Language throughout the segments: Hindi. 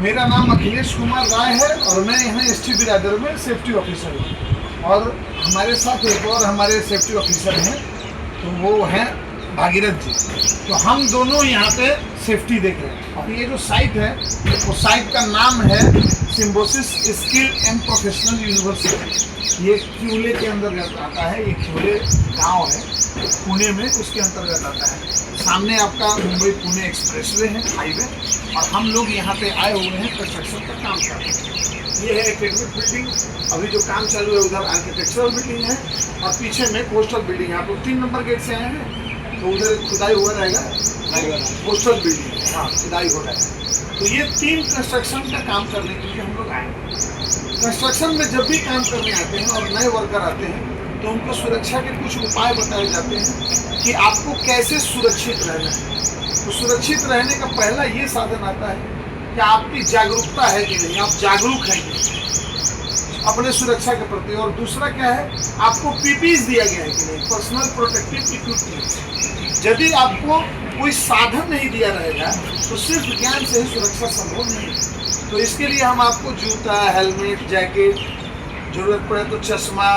मेरा नाम अखिलेश कुमार राय है और मैं यहाँ ST बिरादर में सेफ्टी ऑफिसर हूँ। और हमारे साथ एक और हमारे सेफ्टी ऑफिसर हैं, तो वो हैं भागीरथ जी। तो हम दोनों यहाँ पे सेफ्टी देख रहे हैं। अब ये जो साइट है, वो साइट का नाम है Symbiosis skill and professional university. ये क्यूले के अंतर्गत आता है। ये क्यूले गांव है पुणे में, उसके अंतर्गत आता है। सामने आपका मुंबई पुणे एक्सप्रेसवे है, हाईवे। और हम लोग यहाँ पे आए हुए हैं कंस्ट्रक्शन का काम कर रहे हैं। ये है एकेडमिक बिल्डिंग, अभी जो काम चालू है उधर आर्किटेक्चरल बिल्डिंग है, और पीछे में कोस्टल बिल्डिंग है। आप लोग 3 नंबर गेट से आए हैं, तो उधर खुदाई हुआ रहेगा, कोस्टल बिल्डिंग है, हाँ खुदाई हो रहा है। तो ये 3 कंस्ट्रक्शन का काम करने के लिए हम लोग आए हैं। कंस्ट्रक्शन में जब भी काम करने आते हैं और नए वर्कर आते हैं, तो उनको सुरक्षा के कुछ उपाय बताए जाते हैं कि आपको कैसे सुरक्षित रहना है। तो सुरक्षित रहने का पहला ये साधन आता है कि आपकी जागरूकता है कि नहीं, आप जागरूक हैं कि नहीं अपने सुरक्षा के प्रति। और दूसरा क्या है, आपको पीपीज दिया गया है कि नहीं, पर्सनल प्रोटेक्टिव इक्विपमेंट। यदि आपको कोई साधन नहीं दिया रहेगा तो सिर्फ ज्ञान से ही सुरक्षा संभव नहीं है। तो इसके लिए हम आपको जूता, हेलमेट, जैकेट, जरूरत पड़े तो चश्मा,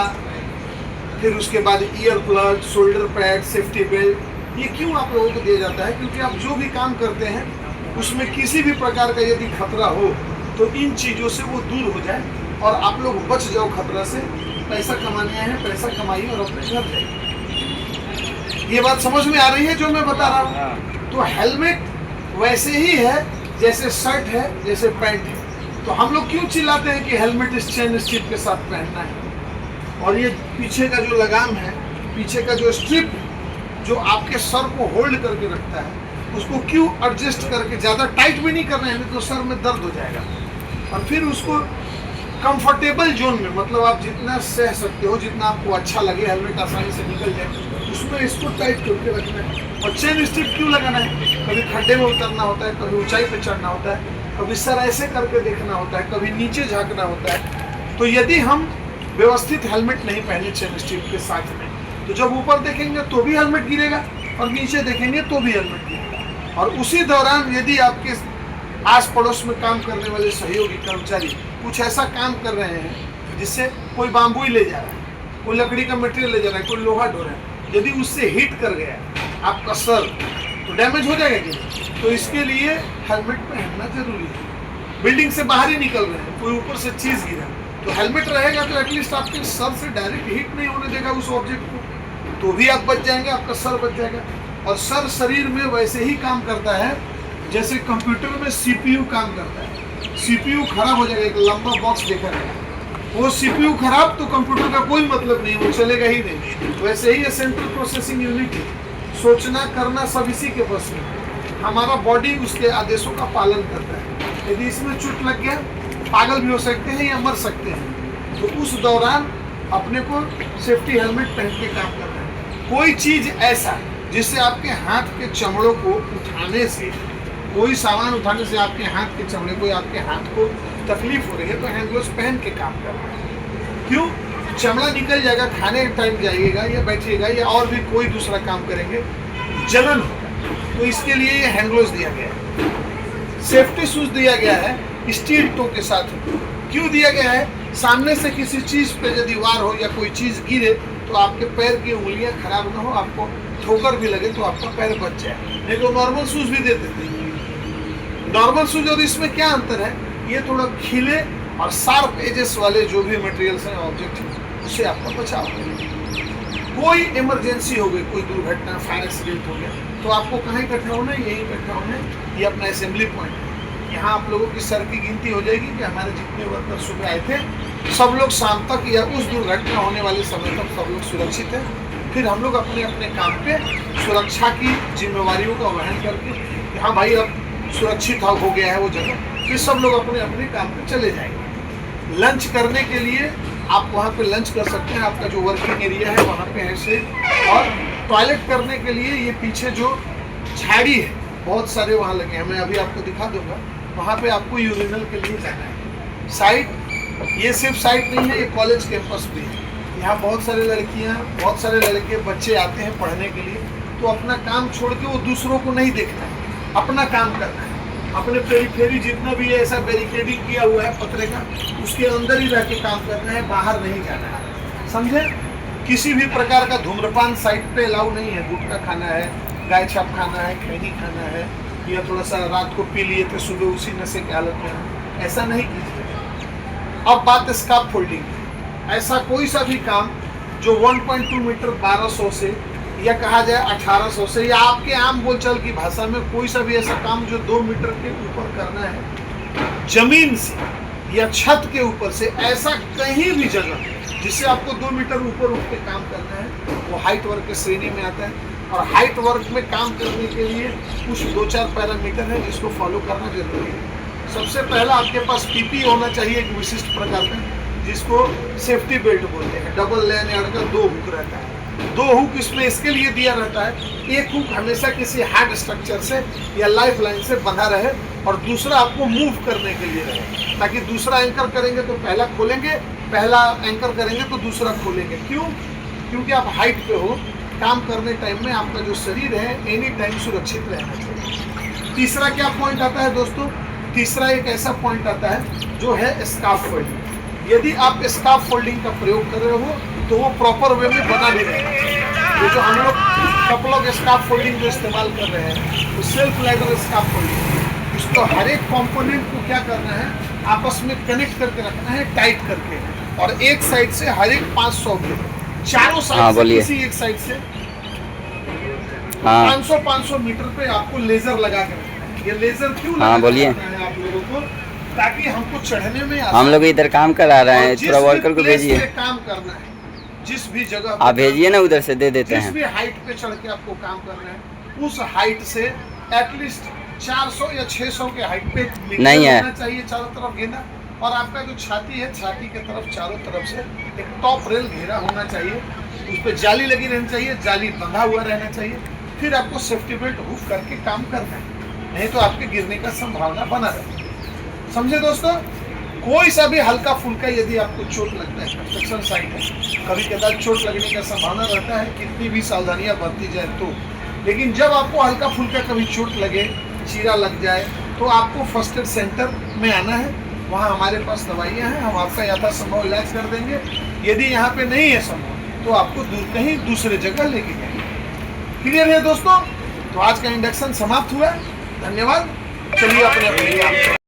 फिर उसके बाद ear plug, shoulder pad, safety belt, ये क्यों आप लोगों को दिया जाता है? क्योंकि आप जो भी काम करते हैं उसमें किसी भी प्रकार का यदि खतरा हो तो इन चीज़ों से वो दूर हो जाए और आप लोग बच जाओ खतरा से। पैसा कमाने आए हैं, पैसा कमाइए और अपने घर जाइए। ये बात समझ में आ रही है जो मैं बता रहा हूँ? तो हेलमेट वैसे ही है जैसे शर्ट है, जैसे पैंट है। तो हम लोग क्यों चिल्लाते हैं कि हेलमेट इस चेन स्ट्रिप के साथ पहनना है? और ये पीछे का जो लगाम है, पीछे का जो स्ट्रिप जो आपके सर को होल्ड करके रखता है, उसको क्यों एडजस्ट करके, ज़्यादा टाइट भी नहीं करना है, नहीं तो सर में दर्द हो जाएगा। और फिर उसको कंफर्टेबल जोन में, मतलब आप जितना सह सकते हो, जितना आपको अच्छा लगे, हेलमेट आसानी से निकल जाए, उसमें इसको टाइट करके रखना है। और चेन स्ट्रिप क्यों लगाना है? कभी खड्डे में उतरना होता है, कभी ऊंचाई पे चढ़ना होता है, कभी सर ऐसे करके देखना होता है, कभी नीचे झाँकना होता है। तो यदि हम व्यवस्थित हेलमेट नहीं पहने चेन स्ट्रिप के साथ में, तो जब ऊपर देखेंगे तो भी हेलमेट गिरेगा और नीचे देखेंगे तो भी हेलमेट गिरेगा। और उसी दौरान यदि आपके आस पड़ोस में काम करने वाले सहयोगी कर्मचारी कुछ ऐसा काम कर रहे हैं जिससे कोई बाम्बू ही ले जा रहा है, कोई लकड़ी का मटेरियल ले जा रहा है, कोई लोहा ढो रहा है, यदि उससे हिट कर गया आपका सर, तो डैमेज हो जाएगा कि? तो इसके लिए हेलमेट पहनना जरूरी है। बिल्डिंग से बाहर ही निकल रहे हैं, कोई ऊपर से चीज गिरा, तो हेलमेट रहेगा तो एटलीस्ट आपके सर से डायरेक्ट हिट नहीं होने देगा उस ऑब्जेक्ट को, तो भी आप बच जाएंगे, आपका सर बच जाएगा। और सर शरीर में वैसे ही काम करता है जैसे कंप्यूटर में CPU काम करता है। CPU खराब हो जाएगा, एक लंबा बॉक्स देखा जाएगा, वो CPU खराब तो कंप्यूटर का कोई मतलब नहीं, वो चलेगा ही नहीं। वैसे ही ये सेंट्रल प्रोसेसिंग यूनिट है, सोचना करना सब इसी के बस में। हमारा बॉडी उसके आदेशों का पालन करता है। यदि इसमें चोट लग गया, पागल भी हो सकते हैं या मर सकते हैं। तो उस दौरान अपने को सेफ्टी हेलमेट पहन के काम करना है। कोई चीज ऐसा जिससे आपके हाथ के चमड़ों को उठाने से, कोई सामान उठाने से आपके हाथ के चमड़े को या आपके हाथ को तकलीफ हो रही है, तो हैंड ग्लोव्स पहन के काम करना है। क्यों? चमड़ा निकल जाएगा, खाने के टाइम जाइएगा या बैठिएगा या और भी कोई दूसरा काम करेंगे, जलन होगा। तो इसके लिए ये हैंड ग्लोव्स दिया गया है। सेफ्टी शूज दिया गया है स्टील टो के साथ। क्यों दिया गया है? सामने से किसी चीज पे यदि वार हो या कोई चीज गिरे तो आपके पैर की उंगलियां खराब ना हो, आपको ठोकर भी लगे तो आपका पैर बच जाए। नहीं तो नॉर्मल शूज भी देते थे। नॉर्मल शूज और इसमें क्या अंतर है? ये थोड़ा खिले और शार्प एजेस वाले जो भी मटेरियल्स हैं, ऑब्जेक्ट, उससे आपका बचाव है। कोई इमरजेंसी हो गई, कोई दुर्घटना, फायर एक्सीडेंट हो गया, तो आपको कहाँ इकट्ठा होना है? यहीं इकट्ठा होना है। ये अपना असेंबली पॉइंट है। यहाँ आप लोगों की सर की गिनती हो जाएगी कि हमारे जितने वर्कर सुबह आए थे, सब लोग शाम तक या उस दुर्घटना होने वाले समय तक सब लोग सुरक्षित हैं। फिर हम लोग अपने अपने काम पे सुरक्षा की जिम्मेवारियों का वहन करके, हाँ भाई अब सुरक्षित हो गया है वो जगह, फिर सब लोग अपने अपने काम पे चले जाएंगे। लंच करने के लिए आप वहाँ पे लंच कर सकते हैं, आपका जो वर्किंग एरिया है वहाँ पे है से। और टॉयलेट करने के लिए ये पीछे जो झाड़ी है, बहुत सारे वहाँ लगे हैं, मैं अभी आपको दिखा दूंगा। वहाँ पे आपको यूरिनल के लिए जाना है। साइट, ये सिर्फ साइट नहीं है, ये कॉलेज कैंपस भी है। यहाँ बहुत सारे लड़कियाँ, बहुत सारे लड़के, बच्चे आते हैं पढ़ने के लिए। तो अपना काम छोड़ के वो दूसरों को नहीं देखना है, अपना काम करना है। अपने पेरीफेरी जितना भी है ऐसा बैरिकेडिंग किया हुआ है पतरे का, उसके अंदर ही रह के काम करना है, बाहर नहीं जाना है, समझे। किसी भी प्रकार का धूम्रपान साइड पे अलाउ नहीं है। गुटखा खाना है, गाय छाप खाना है, खैनी खाना है, या थोड़ा सा रात को पी लिए थे सुबह उसी नशे की हालत में, ऐसा नहीं कीजिए। अब बात स्कार्फ फोल्डिंग, ऐसा कोई सा भी काम जो 1.2 मीटर 1200 से या कहा जाए 1800 से, या आपके आम बोलचाल की भाषा में कोई सा भी ऐसा काम जो 2 मीटर के ऊपर करना है, जमीन से या छत के ऊपर से, ऐसा कहीं भी जगह जिससे आपको 2 मीटर ऊपर उठ के काम करना है, वो हाइट वर्क की श्रेणी में आता है। और हाइट वर्क में काम करने के लिए कुछ 2-4 पैरामीटर है जिसको फॉलो करना जरूरी है। सबसे पहला आपके पास पीपी होना चाहिए एक विशिष्ट प्रकार का, जिसको सेफ्टी बेल्ट बोलते हैं। डबल लाइन यार्ड का 2 हुक रहता है। 2 हुक इसमें इसके लिए दिया रहता है, एक हुक हमेशा किसी हार्ड स्ट्रक्चर से या लाइफ लाइन से बंधा रहे और दूसरा आपको मूव करने के लिए रहे, ताकि दूसरा एंकर करेंगे तो पहला खोलेंगे, पहला एंकर करेंगे तो दूसरा खोलेंगे। क्यों? क्योंकि आप हाइट पे हो, काम करने टाइम में आपका जो शरीर है एनी टाइम सुरक्षित रहना चाहिए। तीसरा क्या पॉइंट आता है दोस्तों? तीसरा एक ऐसा पॉइंट आता है जो है स्कार्फ फोल्डिंग। यदि आप स्कार्फ फोल्डिंग का प्रयोग कर रहे हो तो वो प्रॉपर वे में बना भी रहना चाहिए। ये जो हम लोग कपल ऑफ स्कार्फ फोल्डिंग जो इस्तेमाल कर रहे हैं, वो सेल्फ लाइडर स्कार्फ फोल्डिंग, उसको हर एक कंपोनेंट को क्या करना है, आपस में कनेक्ट करके रखना है, टाइट करके, और एक साइड से हर एक 500 के चारों साइड से किसी एक साइड से 500 मीटर पे आपको लेजर लगा के रखना है। ये लेजर क्यों लगा है आप लोगों को? ताकि हमको चढ़ने में हम लोग इधर काम करा रहे हैं, थोड़ा वर्कर को भेजिए। काम करना है जिस भी जगह आप भेजिए ना, उधर से दे देते हैं। जिस भी हाइट पे चढ़ के आपको काम करना है, उस हाइट से एटलीस्ट 400 या 600 के हाइट पे नहीं है चाहिए चारों तरफ घेरा, और आपका जो छाती है, छाती के तरफ चारों तरफ से एक टॉप रेल घेरा होना चाहिए, उस पर जाली लगी रहनी चाहिए, जाली बंधा हुआ रहना चाहिए। फिर आपको सेफ्टी बेल्ट हुक करके काम करना है, नहीं तो आपके गिरने का संभावना बना रहता है। समझे दोस्तों? कोई सा भी हल्का फुल्का यदि आपको चोट लगता है, कंस्ट्रक्शन साइट है, कभी कदार चोट लगने का संभावना रहता है, कितनी भी सावधानियां बरती जाए तो। लेकिन जब आपको हल्का फुल्का कभी चोट लगे, चीरा लग जाए, तो आपको फर्स्ट एड सेंटर में आना है। वहाँ हमारे पास दवाइयाँ हैं, हम आपका यथासंभव इलाज कर देंगे। यदि यहाँ पे नहीं है संभव तो आपको कहीं दूसरे जगह लेके जाएंगे। क्लियर है दोस्तों? तो आज का इंडक्शन समाप्त हुआ। धन्यवाद। चलिए अपने